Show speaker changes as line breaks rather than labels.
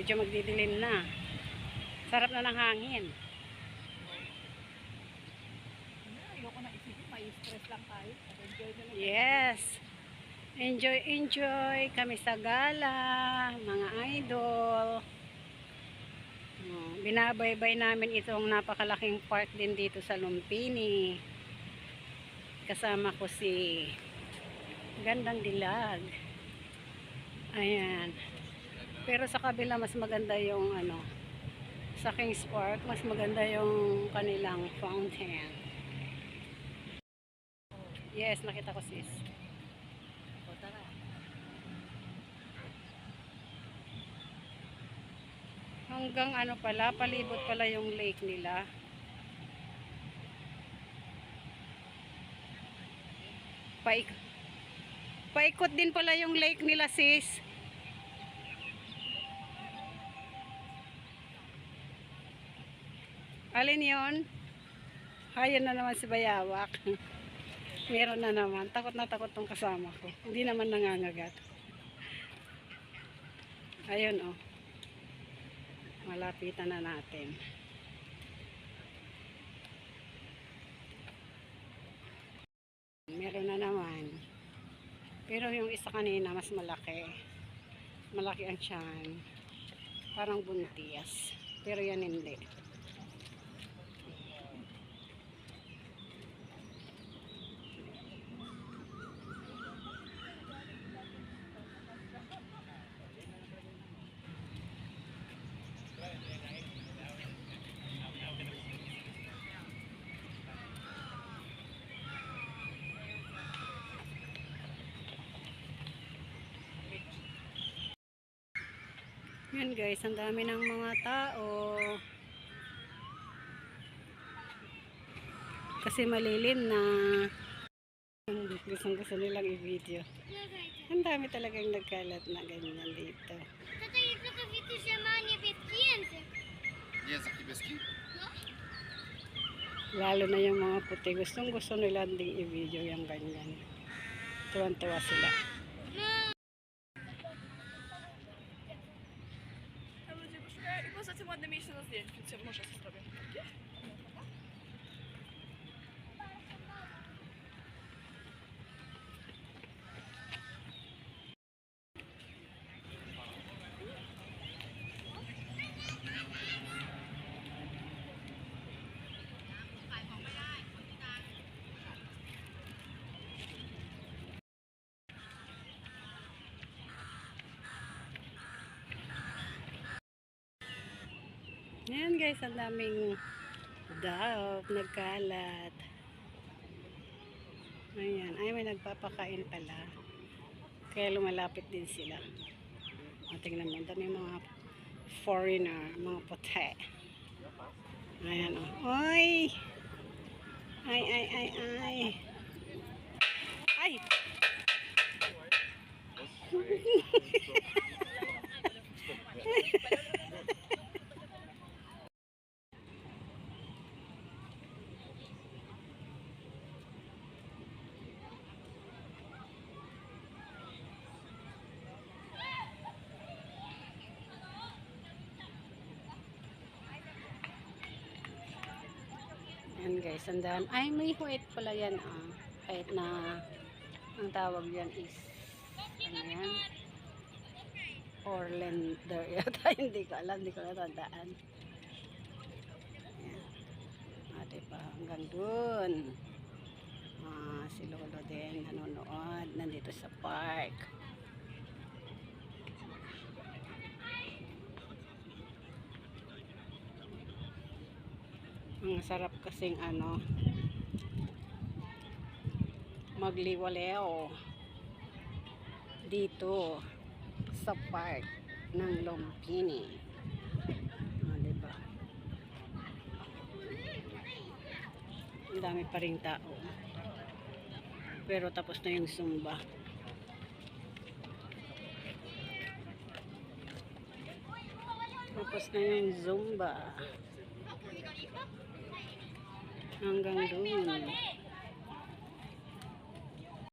Medyo magdidilim na. Sarap na ng hangin.
Ayoko na isipin, may stress lang tayo. Enjoy na lang.
Yes. Enjoy kami sa gala, mga idol. Binabaybay namin itong napakalaking park din dito sa Lumpini. Kasama ko si Gandang Dilag. Ayan. Pero sa kabila mas maganda yung sa Kings Park, mas maganda yung kanilang fountain. Yes, nakita ko sis. O, tara. Hanggang pala, palibot pala yung lake nila. Paikot din pala yung lake nila sis. Alin yon? Hayan na naman si Bayawak. Meron na naman. Takot na takot tong kasama ko. Hindi naman nangangagat. Ayun oh. Malapitan na natin. Meron na naman. Pero yung isa kanina mas malaki. Malaki ang tiyan. Parang buntis. Pero yan hindi. Yan guys, ang dami ng mga tao. Kasi malilim na. Gusto nilang i-video. Ang dami talagang nagkalat na ganyan dito. Lalo na yung mga puti. Gusto nila ding i-video yung ganyan. Tuwan-tuwa sila.
Kстати, ładne miejsce na zdjęciu, więc może sobie zrobię.
Ayan guys, ang daming dove nagkalat. Ayan, ay may nagpapakain pala. Kaya lumalapit din sila. O, tingnan mo, dami mga foreigner, mga puti. Ayan o. Oy! Ay! Ay! Yan guys, andan. Ay, may white pala yan ah. Kahit na ang tawag yan is ano yan? Orlander yata. Hindi ko alam, hindi ko natandaan. Yan. Diba? Hanggang dun. Si Lolo din nanonood. Nandito sa park. Ang sarap kasing magliwaleo dito sa park ng Lumpini. Diba? Ang dami pa ring tao. Pero tapos na yung Zumba. Tapos na yung Zumba. Hanggang doon.